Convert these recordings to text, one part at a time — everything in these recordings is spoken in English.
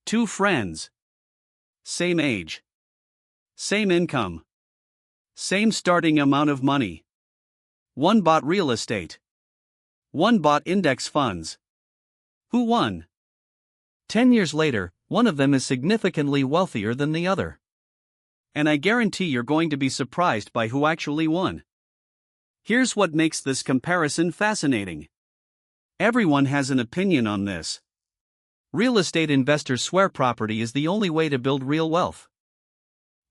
Two friends. Same age. Same income. Same starting amount of money. One bought real estate. One bought index funds. Who won? 10 years later, one of them is significantly wealthier than the other. And I guarantee you're going to be surprised by who actually won. Here's what makes this comparison fascinating. Everyone has an opinion on this. Real estate investors swear property is the only way to build real wealth.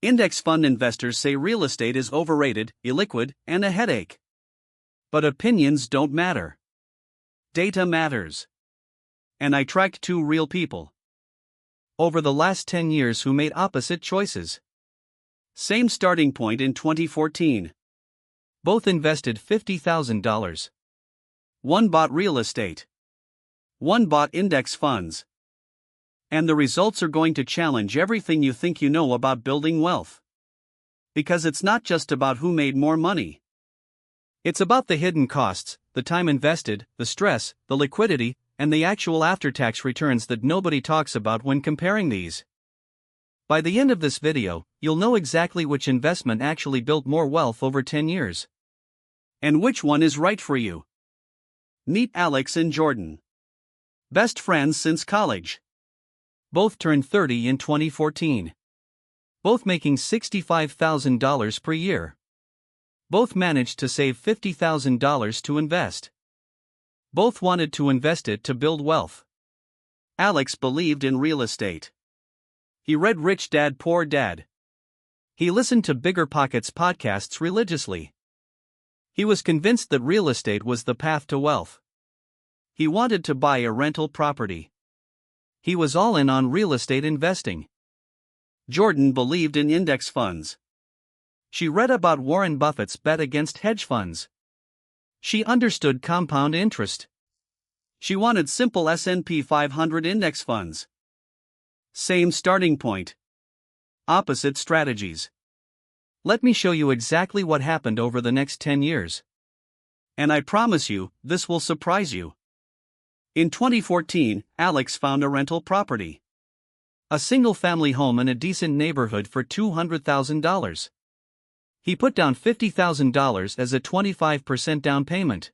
Index fund investors say real estate is overrated, illiquid, and a headache. But opinions don't matter. Data matters. And I tracked two real people over the last 10 years who made opposite choices. Same starting point in 2014. Both invested $50,000. One bought real estate. One bought index funds. And the results are going to challenge everything you think you know about building wealth. Because it's not just about who made more money. It's about the hidden costs, the time invested, the stress, the liquidity, and the actual after-tax returns that nobody talks about when comparing these. By the end of this video, you'll know exactly which investment actually built more wealth over 10 years. And which one is right for you. Meet Alex and Jordan. Best friends since college. Both turned 30 in 2014. Both making $65,000 per year. Both managed to save $50,000 to invest. Both wanted to invest it to build wealth. Alex believed in real estate. He read Rich Dad Poor Dad. He listened to Bigger Pockets podcasts religiously. He was convinced that real estate was the path to wealth. He wanted to buy a rental property. He was all in on real estate investing. Jordan believed in index funds. She read about Warren Buffett's bet against hedge funds. She understood compound interest. She wanted simple S&P 500 index funds. Same starting point. Opposite strategies. Let me show you exactly what happened over the next 10 years. And I promise you, this will surprise you. In 2014, Alex found a rental property. A single-family home in a decent neighborhood for $200,000. He put down $50,000 as a 25% down payment.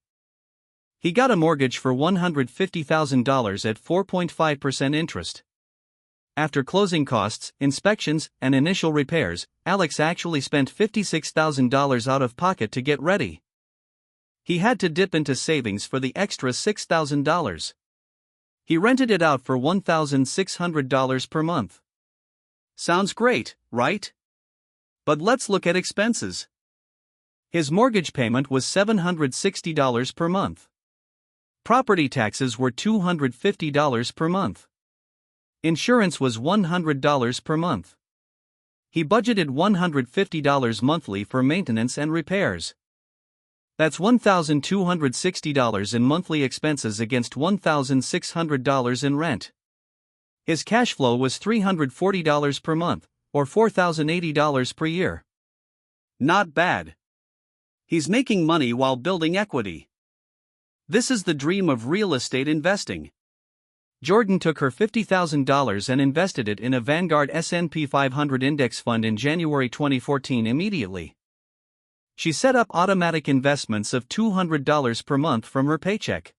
He got a mortgage for $150,000 at 4.5% interest. After closing costs, inspections, and initial repairs, Alex actually spent $56,000 out of pocket to get ready. He had to dip into savings for the extra $6,000. He rented it out for $1,600 per month. Sounds great, right? But let's look at expenses. His mortgage payment was $760 per month. Property taxes were $250 per month. Insurance was $100 per month. He budgeted $150 monthly for maintenance and repairs. That's $1,260 in monthly expenses against $1,600 in rent. His cash flow was $340 per month, or $4,080 per year. Not bad. He's making money while building equity. This is the dream of real estate investing. Jordan took her $50,000 and invested it in a Vanguard S&P 500 index fund in January 2014 immediately. She set up automatic investments of $200 per month from her paycheck.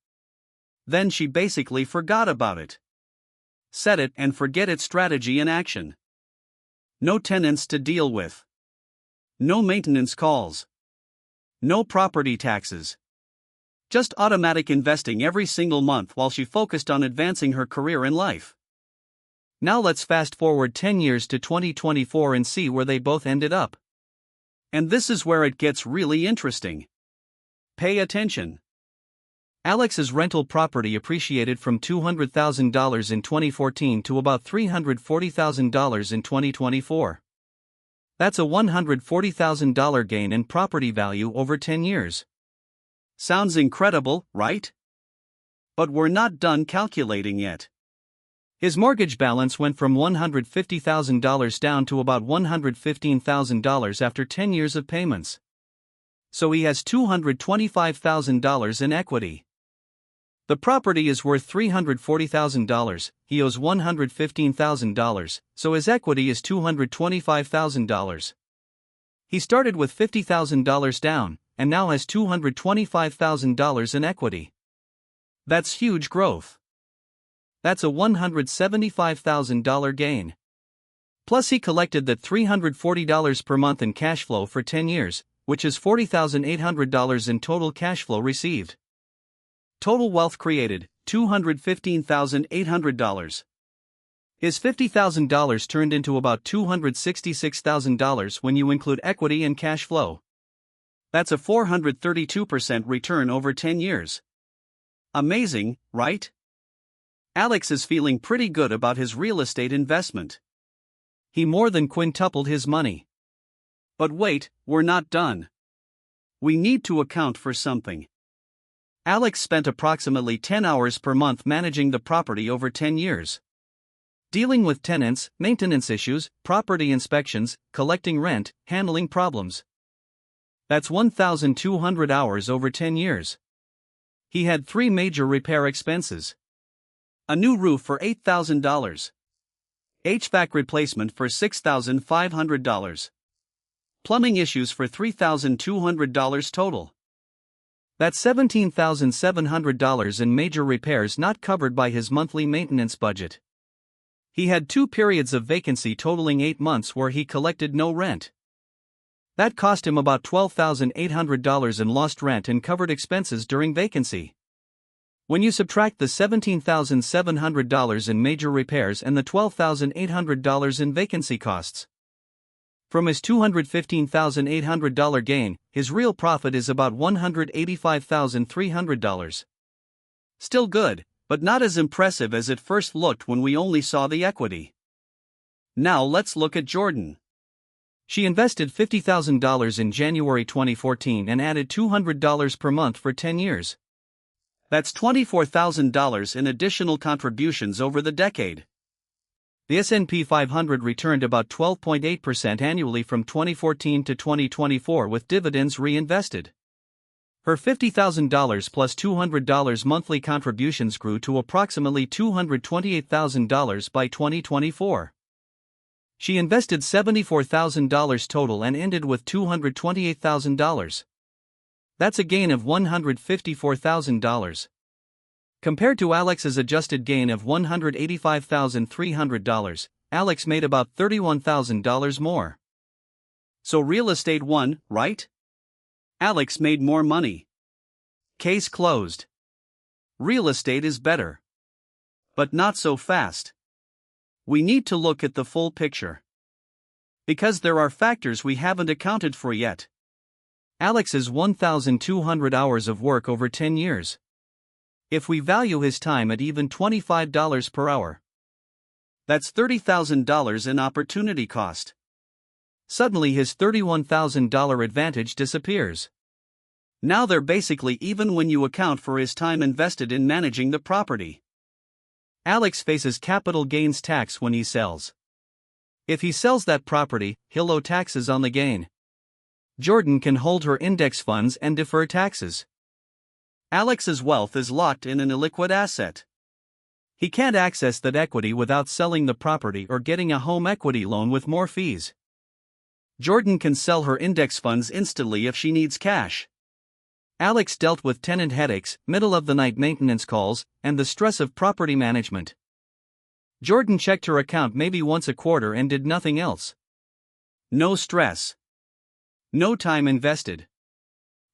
Then she basically forgot about it. Set it and forget it strategy in action. No tenants to deal with. No maintenance calls. No property taxes. Just automatic investing every single month while she focused on advancing her career in life. Now let's fast forward 10 years to 2024 and see where they both ended up. And this is where it gets really interesting. Pay attention. Alex's rental property appreciated from $200,000 in 2014 to about $340,000 in 2024. That's a $140,000 gain in property value over 10 years. Sounds incredible, right? But we're not done calculating yet. His mortgage balance went from $150,000 down to about $115,000 after 10 years of payments. So he has $225,000 in equity. The property is worth $340,000, he owes $115,000, so his equity is $225,000. He started with $50,000 down, and now has $225,000 in equity. That's huge growth. That's a $175,000 gain. Plus he collected that $340 per month in cash flow for 10 years, which is $40,800 in total cash flow received. Total wealth created, $215,800. His $50,000 turned into about $266,000 when you include equity and cash flow. That's a 432% return over 10 years. Amazing, right? Alex is feeling pretty good about his real estate investment. He more than quintupled his money. But wait, we're not done. We need to account for something. Alex spent approximately 10 hours per month managing the property over 10 years. Dealing with tenants, maintenance issues, property inspections, collecting rent, handling problems. That's 1,200 hours over 10 years. He had 3 major repair expenses. A new roof for $8,000. HVAC replacement for $6,500. Plumbing issues for $3,200 total. That's $17,700 in major repairs not covered by his monthly maintenance budget. He had 2 periods of vacancy totaling 8 months where he collected no rent. That cost him about $12,800 in lost rent and covered expenses during vacancy. When you subtract the $17,700 in major repairs and the $12,800 in vacancy costs from his $215,800 gain, his real profit is about $185,300. Still good, but not as impressive as it first looked when we only saw the equity. Now let's look at Jordan. She invested $50,000 in January 2014 and added $200 per month for 10 years. That's $24,000 in additional contributions over the decade. The S&P 500 returned about 12.8% annually from 2014 to 2024 with dividends reinvested. Her $50,000 plus $200 monthly contributions grew to approximately $228,000 by 2024. She invested $74,000 total and ended with $228,000. That's a gain of $154,000. Compared to Alex's adjusted gain of $185,300, Alex made about $31,000 more. So real estate won, right? Alex made more money. Case closed. Real estate is better. But not so fast. We need to look at the full picture. Because there are factors we haven't accounted for yet. Alex's 1,200 hours of work over 10 years. If we value his time at even $25 per hour, that's $30,000 in opportunity cost. Suddenly his $31,000 advantage disappears. Now they're basically even when you account for his time invested in managing the property. Alex faces capital gains tax when he sells. If he sells that property, he'll owe taxes on the gain. Jordan can hold her index funds and defer taxes. Alex's wealth is locked in an illiquid asset. He can't access that equity without selling the property or getting a home equity loan with more fees. Jordan can sell her index funds instantly if she needs cash. Alex dealt with tenant headaches, middle-of-the-night maintenance calls, and the stress of property management. Jordan checked her account maybe once a quarter and did nothing else. No stress. No time invested.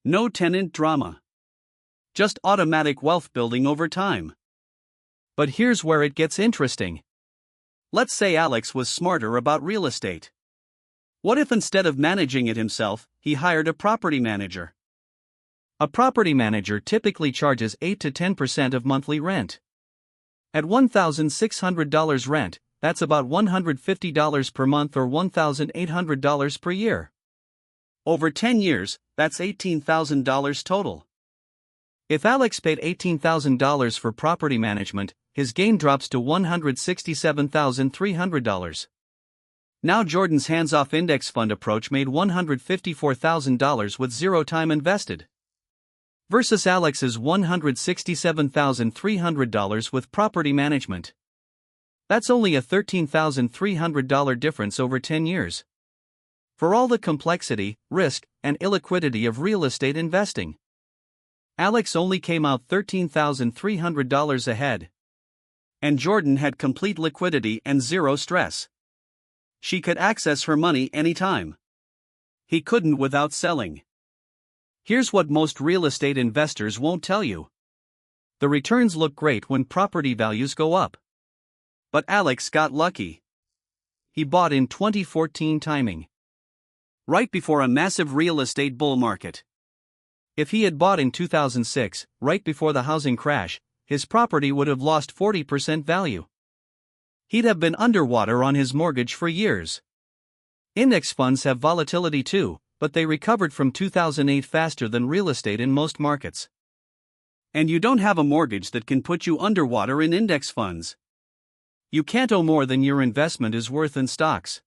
No tenant drama. Just automatic wealth building over time. But here's where it gets interesting. Let's say Alex was smarter about real estate. What if instead of managing it himself, he hired a property manager? A property manager typically charges 8 to 10% of monthly rent. At $1,600 rent, that's about $150 per month or $1,800 per year. Over 10 years, that's $18,000 total. If Alex paid $18,000 for property management, his gain drops to $167,300. Now Jordan's hands-off index fund approach made $154,000 with zero time invested. versus Alex's $167,300 with property management. That's only a $13,300 difference over 10 years. For all the complexity, risk, and illiquidity of real estate investing, Alex only came out $13,300 ahead. And Jordan had complete liquidity and zero stress. She could access her money anytime. He couldn't without selling. Here's what most real estate investors won't tell you. The returns look great when property values go up. But Alex got lucky. He bought in 2014 timing, right before a massive real estate bull market. If he had bought in 2006, right before the housing crash, his property would have lost 40% value. He'd have been underwater on his mortgage for years. Index funds have volatility too, but they recovered from 2008 faster than real estate in most markets. And you don't have a mortgage that can put you underwater in index funds. You can't owe more than your investment is worth in stocks.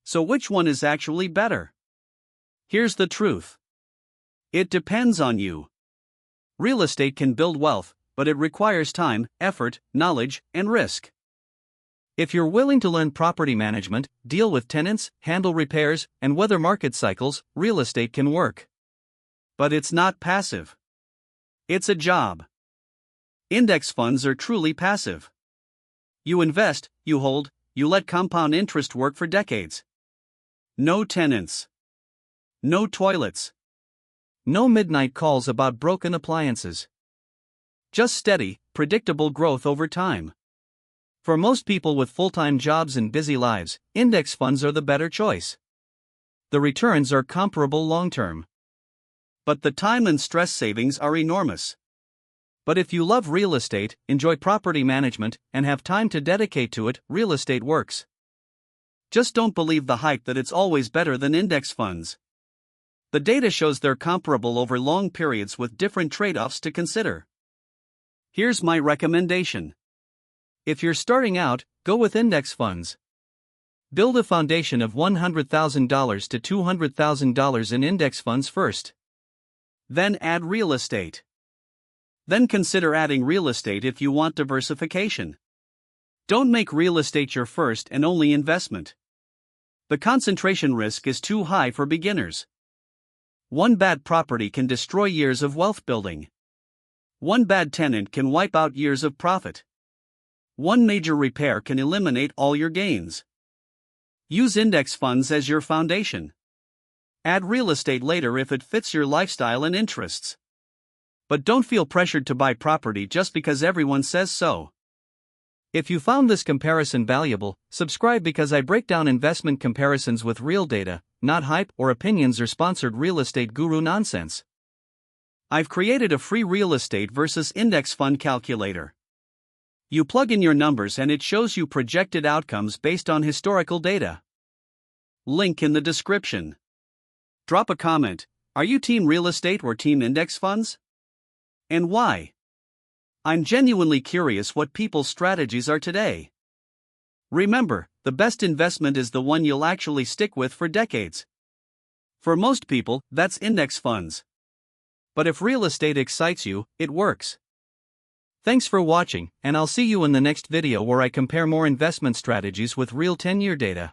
So which one is actually better? Here's the truth. It depends on you. Real estate can build wealth, but it requires time, effort, knowledge, and risk. If you're willing to learn property management, deal with tenants, handle repairs, and weather market cycles, real estate can work. But it's not passive. It's a job. Index funds are truly passive. You invest, you hold, you let compound interest work for decades. No tenants. No toilets. No midnight calls about broken appliances. Just steady, predictable growth over time. For most people with full-time jobs and busy lives, index funds are the better choice. The returns are comparable long-term. But the time and stress savings are enormous. But if you love real estate, enjoy property management, and have time to dedicate to it, real estate works. Just don't believe the hype that it's always better than index funds. The data shows they're comparable over long periods with different trade-offs to consider. Here's my recommendation. If you're starting out, go with index funds. Build a foundation of $100,000 to $200,000 in index funds first. Then add real estate. Then consider adding real estate if you want diversification. Don't make real estate your first and only investment. The concentration risk is too high for beginners. One bad property can destroy years of wealth building. One bad tenant can wipe out years of profit. One major repair can eliminate all your gains. Use index funds as your foundation. Add real estate later if it fits your lifestyle and interests. But don't feel pressured to buy property just because everyone says so. If you found this comparison valuable, subscribe because I break down investment comparisons with real data, not hype or opinions or sponsored real estate guru nonsense. I've created a free real estate versus index fund calculator. You plug in your numbers and it shows you projected outcomes based on historical data. Link in the description. Drop a comment. Are you team real estate or team index funds? And why? I'm genuinely curious what people's strategies are today. Remember, the best investment is the one you'll actually stick with for decades. For most people, that's index funds. But if real estate excites you, it works. Thanks for watching, and I'll see you in the next video where I compare more investment strategies with real 10-year data.